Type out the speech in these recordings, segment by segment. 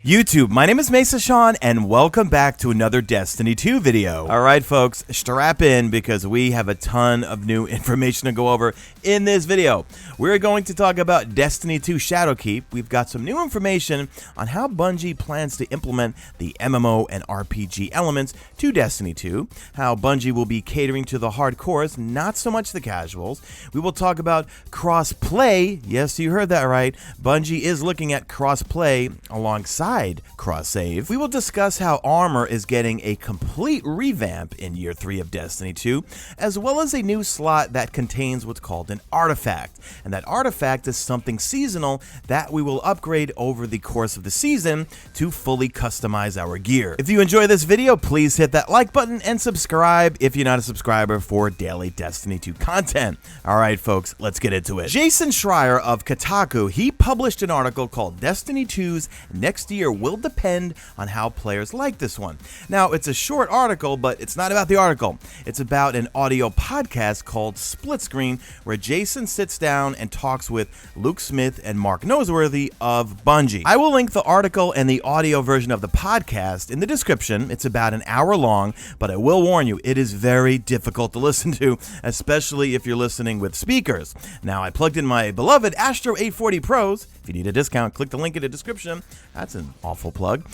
YouTube, my name is Mesa and welcome back to another Destiny 2 video. Alright folks, strap in because we have a ton of new information to go over in this video. We're going to talk about Destiny 2 Shadowkeep. We've got some new information on how Bungie plans to implement the MMO and RPG elements to Destiny 2, how Bungie will be catering to the hardcores, not so much the casuals. We will talk about cross-play. Yes, you heard that right. Bungie is looking at cross-play alongside cross-save. We will discuss how armor is getting a complete revamp in Year 3 of Destiny 2, as well as a new slot that contains what's called an artifact. And that artifact is something seasonal that we will upgrade over the course of the season to fully customize our gear. If you enjoy this video, please hit that like button and subscribe if you're not a subscriber for daily Destiny 2 content. Alright folks, let's get into it. Jason Schreier of Kotaku, he published an article called Destiny 2's Next Year will depend on how players like this one. Now, it's a short article, but it's not about the article. It's about an audio podcast called Split Screen, where Jason sits down and talks with Luke Smith and Mark Noseworthy of Bungie. I will link the article and the audio version of the podcast in the description. It's about an hour long, but I will warn you, it is very difficult to listen to, especially if you're listening with speakers. Now, I plugged in my beloved Astro 840 Pros. If you need a discount, click the link in the description. That's an awful plug.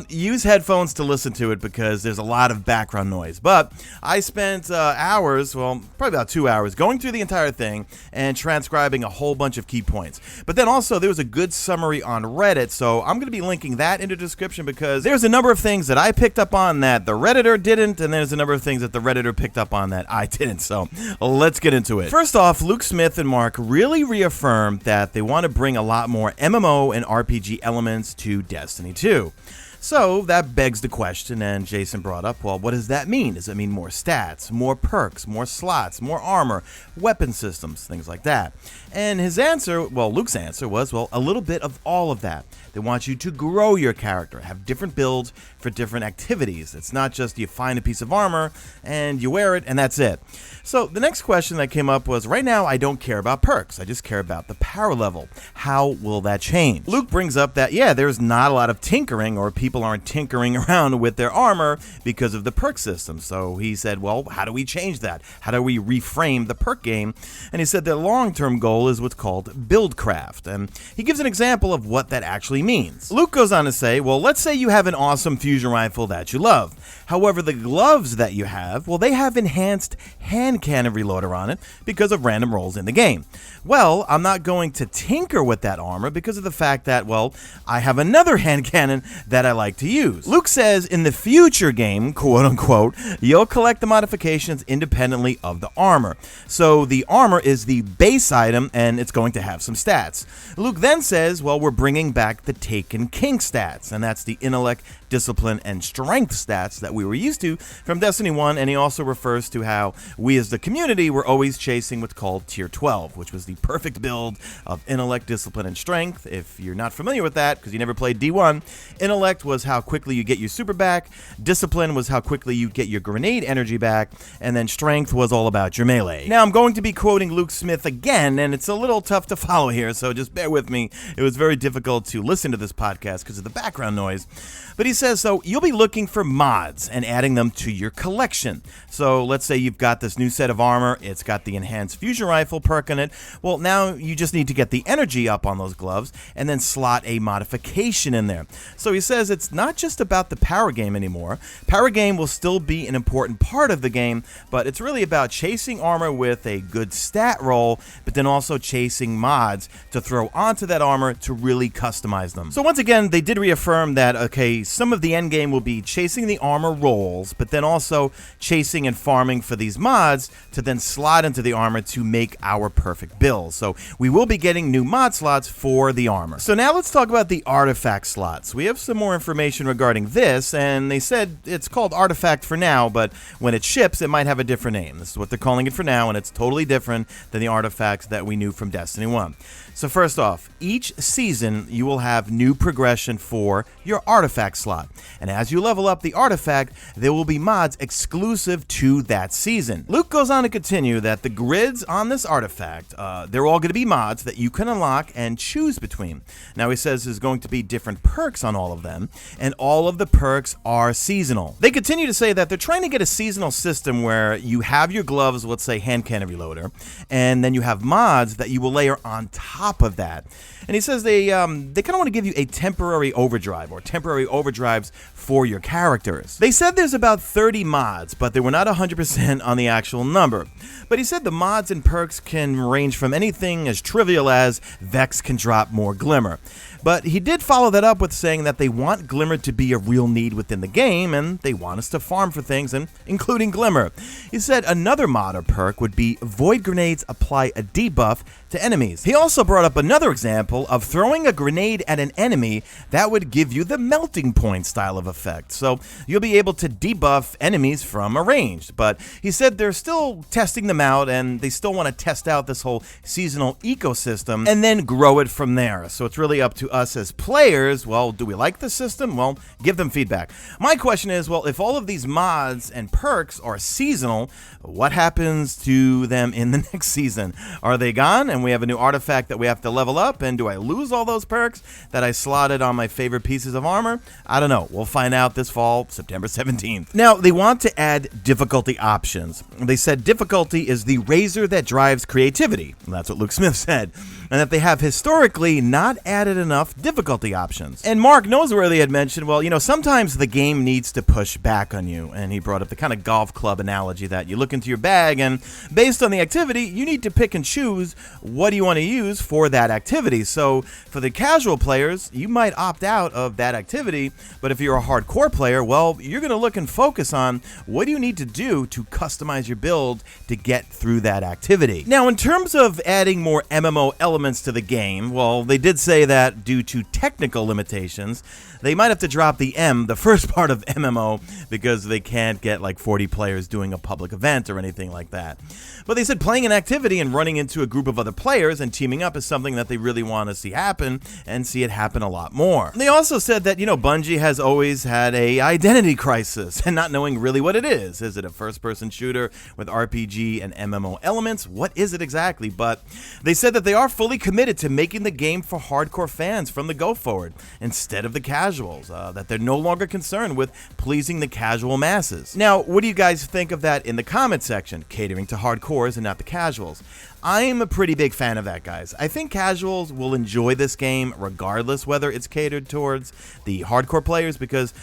Use headphones to listen to it because there's a lot of background noise. But I spent hours, well, probably about 2 hours, going through the entire thing and transcribing a whole bunch of key points. But then also there was a good summary on Reddit, so I'm going to be linking that in the description because there's a number of things that I picked up on that the Redditor didn't, and there's a number of things that the Redditor picked up on that I didn't. So let's get into it. First off, Luke Smith and Mark really reaffirmed that they want to bring a lot more MMO and RPG elements to Destiny 2. So that begs the question, and Jason brought up, well, what does that mean? Does it mean more stats, more perks, more slots, more armor, weapon systems, things like that? And his answer, well, Luke's answer was, well, a little bit of all of that. They want you to grow your character, have different builds for different activities. It's not just you find a piece of armor and you wear it and that's it. So the next question that came up was, right now I don't care about perks. I just care about the power level. How will that change? Luke brings up that, yeah, there's not a lot of tinkering, or people aren't tinkering around with their armor because of the perk system. So he said, well, how do we change that? How do we reframe the perk game? And he said their long-term goal is what's called buildcraft. And he gives an example of what that actually means. Luke goes on to say, well, let's say you have an awesome fusion rifle that you love. However, the gloves that you have, well, they have enhanced hand cannon reloader on it because of random rolls in the game. Well, I'm not going to tinker with that armor because of the fact that, well, I have another hand cannon that I like to use. Luke says in the future game, quote unquote, you'll collect the modifications independently of the armor. So the armor is the base item and it's going to have some stats. Luke then says, well, we're bringing back the Taken King stats, and that's the intellect, discipline, and strength stats that we were used to from Destiny 1, and he also refers to how we as the community were always chasing what's called Tier 12, which was the perfect build of intellect, discipline, and strength. If you're not familiar with that, because you never played D1, intellect was how quickly you get your super back, discipline was how quickly you get your grenade energy back, and then strength was all about your melee. Now, I'm going to be quoting Luke Smith again, and it's a little tough to follow here, so just bear with me. It was very difficult to listen to this podcast because of the background noise. But he says, so you'll be looking for mods and adding them to your collection. So let's say you've got this new set of armor, it's got the enhanced fusion rifle perk in it. Well, now you just need to get the energy up on those gloves and then slot a modification in there. So he says it's not just about the power game anymore. Power game will still be an important part of the game, but it's really about chasing armor with a good stat roll, but then also chasing mods to throw onto that armor to really customize them. So once again, they did reaffirm that, okay, some of the end game will be chasing the armor rolls, but then also chasing and farming for these mods to then slot into the armor to make our perfect build. So we will be getting new mod slots for the armor. So now let's talk about the artifact slots. We have some more information regarding this, and they said it's called artifact for now, but when it ships, it might have a different name. This is what they're calling it for now, and it's totally different than the artifacts that we knew from Destiny 1. So first off, each season you will have new progression for your artifact slot. And as you level up the artifact, there will be mods exclusive to that season. Luke goes on to continue that the grids on this artifact, they're all going to be mods that you can unlock and choose between. Now he says there's going to be different perks on all of them, and all of the perks are seasonal. They continue to say that they're trying to get a seasonal system where you have your gloves, let's say hand cannon reloader, and then you have mods that you will layer on top of that. And he says they kind of want to give you a temporary overdrive or temporary overdrives for your characters. They said there's about 30 mods, but they were not 100% on the actual number. But he said the mods and perks can range from anything as trivial as Vex can drop more Glimmer. But he did follow that up with saying that they want Glimmer to be a real need within the game, and they want us to farm for things, and including Glimmer. He said another mod or perk would be Void Grenades apply a debuff to enemies. He also brought up another example of throwing a grenade at an enemy that would give you the melting point style of effect. So you'll be able to debuff enemies from a range. But he said they're still testing them out, and they still want to test out this whole seasonal ecosystem and then grow it from there. So it's really up to us as players. Well, do we like the system? Well, give them feedback. My question is, well, if all of these mods and perks are seasonal, what happens to them in the next season? Are they gone and we have a new artifact that we have to level up? And do I lose all those perks that I slotted on my favorite pieces of armor? I don't know. We'll find out this fall, September 17th. Now, they want to add difficulty options. They said difficulty is the razor that drives creativity. That's what Luke Smith said. And that they have historically not added enough difficulty options. And Mark Noseworthy had mentioned, well, you know, sometimes the game needs to push back on you. And he brought up the kind of golf club analogy that you look into your bag and based on the activity, you need to pick and choose what do you want to use for that activity. So for the casual players, you might opt out of that activity. But if you're a hardcore player, well, you're going to look and focus on what do you need to do to customize your build to get through that activity. Now, in terms of adding more MMO elements to the game, well, they did say that due to technical limitations, they might have to drop the first part of MMO, because they can't get like 40 players doing a public event or anything like that. But they said playing an activity and running into a group of other players and teaming up is something that they really want to see happen and see it happen a lot more. They also said that, you know, Bungie has always had a identity crisis and not knowing really what it is. Is it a first-person shooter with RPG and MMO elements? What is it exactly? But they said that they are fully committed to making the game for hardcore fans from the go forward instead of the casuals, that they're no longer concerned with pleasing the casual masses. Now, what do you guys think of that in the comment section? Catering to hardcores and not the casuals. I'm a pretty big fan of that, guys. I think casuals will enjoy this game regardless whether it's catered towards the hardcore players, because,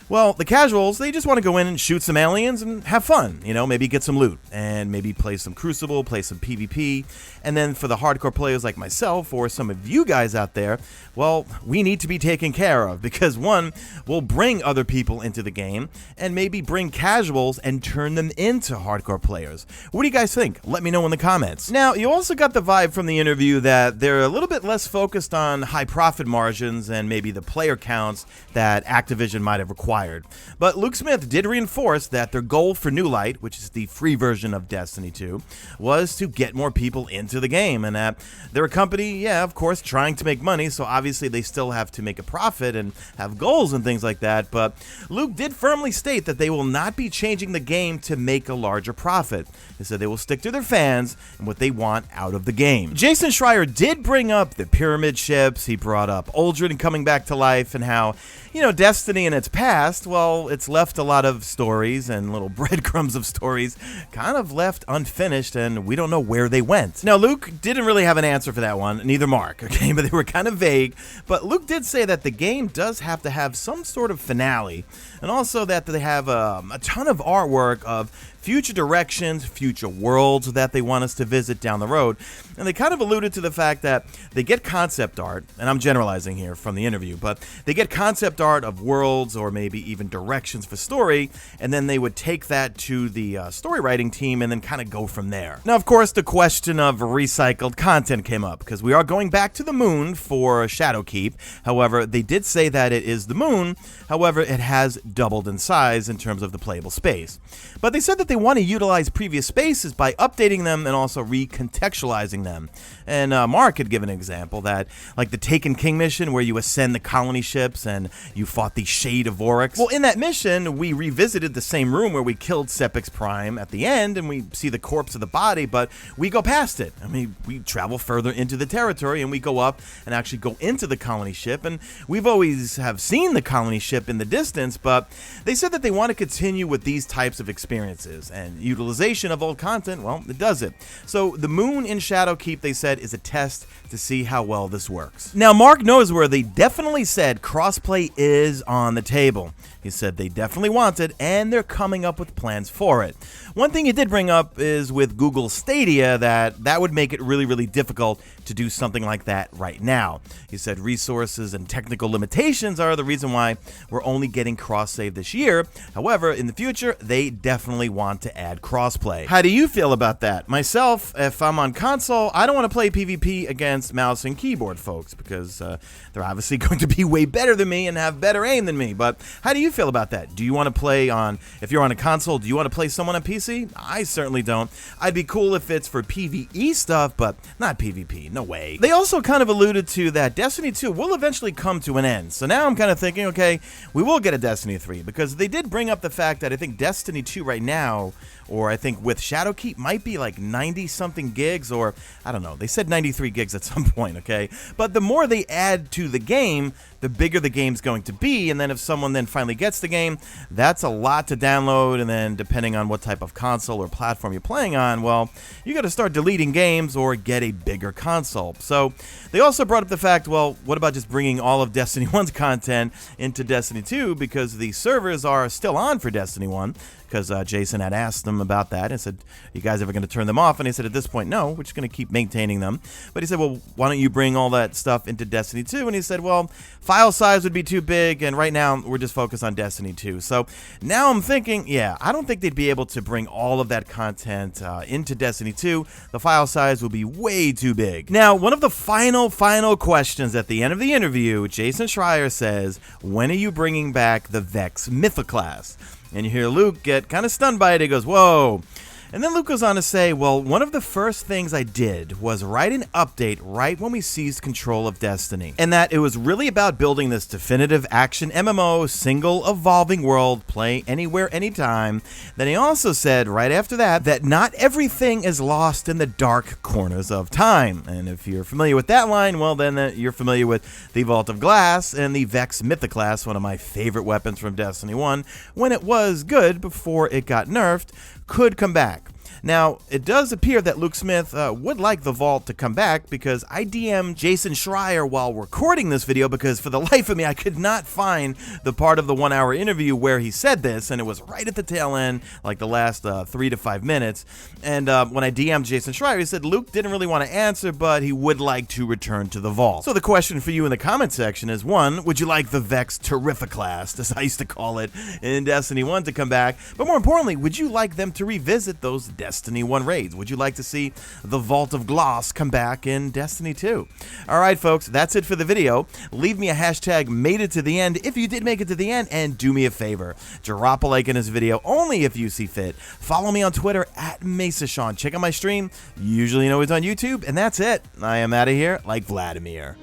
well, the casuals, they just want to go in and shoot some aliens and have fun, you know, maybe get some loot and maybe play some Crucible, play some PvP. And then for the hardcore players like myself or some of you guys out there, well, we need to be taken care of, because one, we'll bring other people into the game and maybe bring casuals and turn them into hardcore players. What do you guys think? Let me know in the comments. Now, you also got the vibe from the interview that they're a little bit less focused on high profit margins and maybe the player counts that Activision might have required. But Luke Smith did reinforce that their goal for New Light, which is the free version of Destiny 2, was to get more people into the game, and that they're a company, yeah, of course, trying to make money, so obviously they still have to make a profit and have goals and things like that. But Luke did firmly state that they will not be changing the game to make a larger profit. He said they will stick to their fans and what they want out of the game. Jason Schreier did bring up the pyramid ships. He brought up Uldren coming back to life and how, you know, Destiny in its past, well, it's left a lot of stories and little breadcrumbs of stories kind of left unfinished, and we don't know where they went. Now, Luke didn't really have an answer for that one, neither Mark, okay, but they were kind of vague. But Luke did say that the game does have to have some sort of finale, and also that they have a ton of artwork of future directions, future worlds that they want us to visit down the road. And they kind of alluded to the fact that they get concept art, and I'm generalizing here from the interview, but they get concept art of worlds or maybe even directions for story, and then they would take that to the story writing team and then kind of go from there. Now, of course, the question of recycled content came up, because we are going back to the moon for Shadowkeep. However, they did say that it is the moon. However, it has doubled in size in terms of the playable space. But they said that they want to utilize previous spaces by updating them and also recontextualizing them. And Mark had given an example that, like the Taken King mission where you ascend the colony ships and you fought the Shade of Oryx. Well, in that mission, we revisited the same room where we killed Sepix Prime at the end, and we see the corpse of the body, but we go past it. I mean, we travel further into the territory, and we go up and actually go into the colony ship, and we've always have seen the colony ship in the distance, but they said that they want to continue with these types of experiences, and utilization of old content, well, it does it. So the moon in Shadowkeep, they said, is a test to see how well this works. Now, Mark Noseworthy definitely said crossplay is on the table. He said they definitely want it, and they're coming up with plans for it. One thing he did bring up is with Google Stadia that would make it really, really difficult to do something like that right now. He said resources and technical limitations are the reason why we're only getting cross-save this year. However, in the future, they definitely want to add crossplay. How do you feel about that? Myself, if I'm on console, I don't want to play PvP against mouse and keyboard folks because they're obviously going to be way better than me and have better aim than me. But how do you feel about that? Do you want to play on, if you're on a console, do you want to play someone on PC? I certainly don't. I'd be cool if it's for PvE stuff, but not PvP. No way. They also kind of alluded to that Destiny 2 will eventually come to an end. So now I'm kind of thinking, okay, we will get a Destiny 3 because they did bring up the fact that I think Destiny 2 right now, or I think with Shadowkeep, might be like 90-something gigs, or I don't know. They said 93 gigs at some point, okay? But the more they add to the game, the bigger the game's going to be, and then if someone then finally gets the game, that's a lot to download, and then depending on what type of console or platform you're playing on, well, you got to start deleting games or get a bigger console. So they also brought up the fact, well, what about just bringing all of Destiny 1's content into Destiny 2, because the servers are still on for Destiny 1, because Jason had asked them about that and said, you guys ever going to turn them off? And he said, at this point, no, we're just going to keep maintaining them. But he said, well, why don't you bring all that stuff into Destiny 2? And he said, well, file size would be too big, and right now we're just focused on Destiny 2. So now I'm thinking, yeah, I don't think they'd be able to bring all of that content into Destiny 2. The file size will be way too big. Now, one of the final questions at the end of the interview, Jason Schreier says, when are you bringing back the VEX Mythoclasts? And you hear Luke get kind of stunned by it. He goes, whoa. And then Luke goes on to say, well, one of the first things I did was write an update right when we seized control of Destiny. And that it was really about building this definitive action MMO, single evolving world, play anywhere, anytime. Then he also said right after that not everything is lost in the dark corners of time. And if you're familiar with that line, well, then you're familiar with the Vault of Glass and the VEX Mythoclast, one of my favorite weapons from Destiny 1, when it was good before it got nerfed, could come back. Now, it does appear that Luke Smith would like the Vault to come back, because I DM'd Jason Schreier while recording this video, because for the life of me, I could not find the part of the 1-hour interview where he said this, and it was right at the tail end, like the last 3 to 5 minutes. And when I DM'd Jason Schreier, he said Luke didn't really want to answer, but he would like to return to the Vault. So the question for you in the comment section is, 1, would you like the VEX Terrificlast, as I used to call it in Destiny 1, to come back? But more importantly, would you like them to revisit those Destiny 1 raids? Would you like to see the Vault of Glass come back in Destiny 2? Alright folks, that's it for the video. Leave me a hashtag made it to the end if you did make it to the end, and do me a favor, drop a like in this video only if you see fit. Follow me on Twitter at Mesa Sean. Check out my stream, usually always on YouTube, and that's it. I am out of here like Vladimir.